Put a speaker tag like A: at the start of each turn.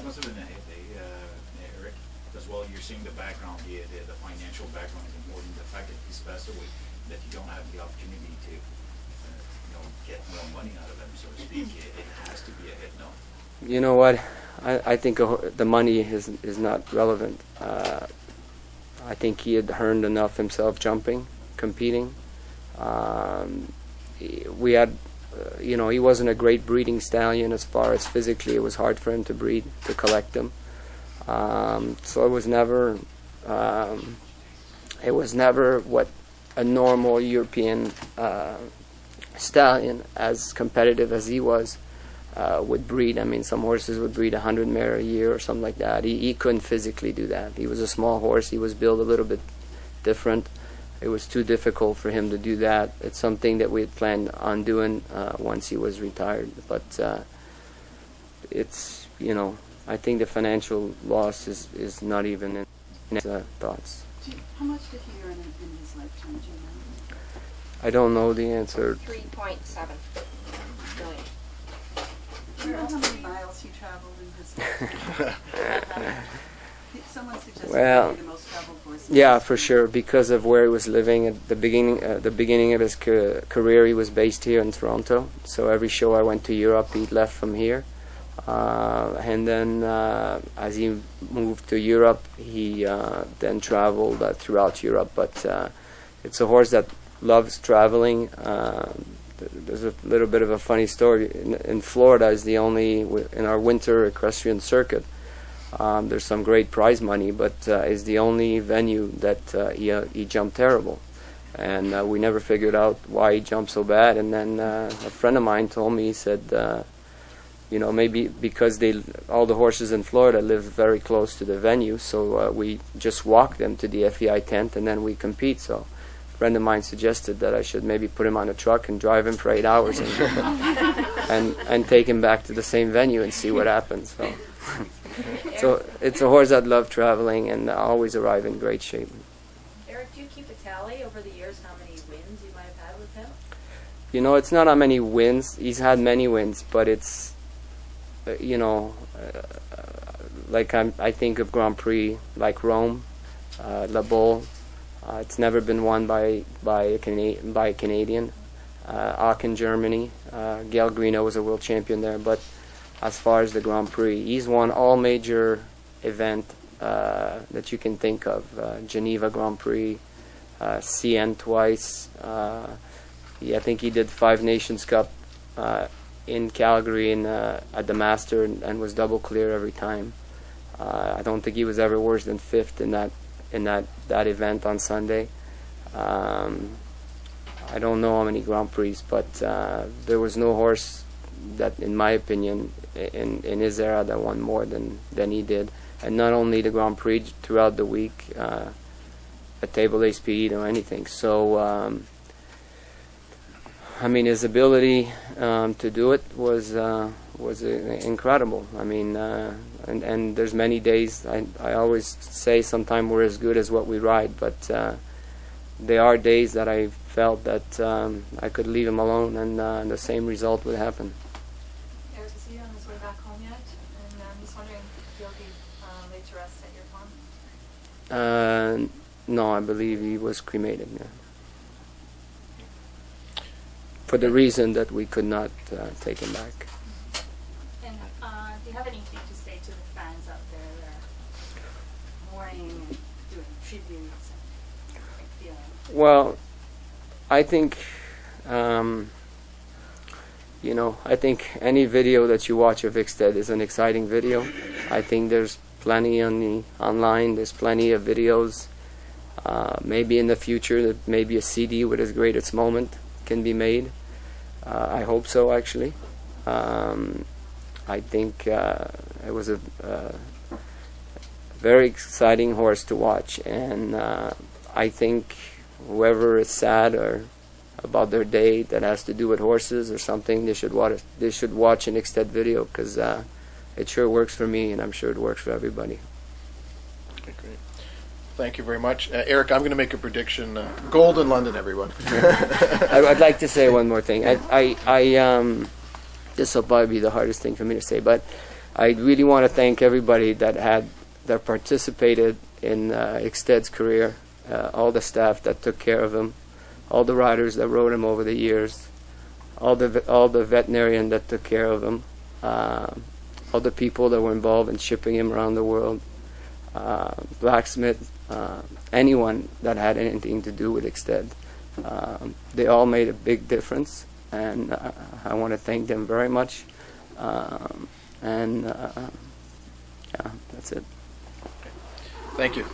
A: must have been a hit, Eric, because while you're seeing the background, the financial background is important. The fact that he's passed away, that you don't have the opportunity to, get more money out of him, so to speak. It has to be a hit, no?
B: You know what? I think the money is not relevant. I think he had earned enough himself jumping, competing. We had, he wasn't a great breeding stallion as far as physically. It was hard for him to breed, to collect them. So it was never what a normal European stallion, as competitive as he was, would breed. I mean, some horses would breed 100 mare a year or something like that. He couldn't physically do that. He was a small horse. He was built a little bit different. It was too difficult for him to do that. It's something that we had planned on doing once he was retired. But it's, I think the financial loss is not even in his thoughts.
C: How much did he earn in his lifetime, do you know?
B: I don't know the answer.
D: 3.7 billion.
C: Do you know how many miles he traveled in his lifetime? Someone suggested
B: well,
C: the most traveled horse.
B: Yeah, for sure, because of where he was living at the beginning of his career. He was based here in Toronto, so every show I went to Europe, he left from here. And then as he moved to Europe, he then traveled throughout Europe. But it's a horse that loves traveling. There's a little bit of a funny story. In Florida is the only, in our winter equestrian circuit, there's some great prize money, but is the only venue that he jumped terrible. And we never figured out why he jumped so bad. And then a friend of mine told me, he said, maybe because all the horses in Florida live very close to the venue, so we just walk them to the FEI tent and then we compete. So a friend of mine suggested that I should maybe put him on a truck and drive him for 8 hours and take him back to the same venue and see what happens. So it's a horse that loves traveling and always arrive in great shape.
D: Eric, do you keep a tally over the years how many wins you might have had with him?
B: It's not how many wins. He's had many wins, but it's, like I think of Grand Prix like Rome, La Bolle. It's never been won by a Canadian. Aachen, Germany. Gail Greeno was a world champion there, but as far as the Grand Prix, he's won all major event that you can think of. Geneva Grand Prix, CN twice. I think he did 5 Nations Cup in Calgary and at the Master and was double clear every time. I don't think he was ever worse than 5th in that event on Sunday. I don't know how many Grand Prix, but there was no horse that, in my opinion, in his era that won more than he did. And not only the Grand Prix, throughout the week, a table A speed or anything. So, his ability to do it was incredible. And there's many days, I always say sometimes we're as good as what we ride, but there are days that I felt that I could leave him alone and the same result would happen.
E: Eric, is he on his way back home yet? And I'm just wondering if he'll be laid to rest at your farm?
B: No, I believe he was cremated, yeah. For the reason that we could not take him back.
E: And do you have anything to say to the fans out there that are mourning and doing tributes?
B: Well, I think, I think any video that you watch of Hickstead is an exciting video. I think there's plenty online. There's plenty of videos. Maybe in the future, maybe a CD with his greatest moment can be made. I hope so, actually. I think it was a very exciting horse to watch, and I think whoever is sad or about their day that has to do with horses or something, they should watch an Hickstead video, because it sure works for me, and I'm sure it works for everybody.
F: Okay, great. Thank you very much. Eric, I'm going to make a prediction. Gold in London, everyone.
B: I'd like to say one more thing. This will probably be the hardest thing for me to say, but I really want to thank everybody that participated in Hickstead's career, all the staff that took care of him, all the riders that rode him over the years, all the veterinarian that took care of him, all the people that were involved in shipping him around the world, blacksmith, anyone that had anything to do with Hickstead. They all made a big difference, and I want to thank them very much. Yeah, that's it.
F: Thank you.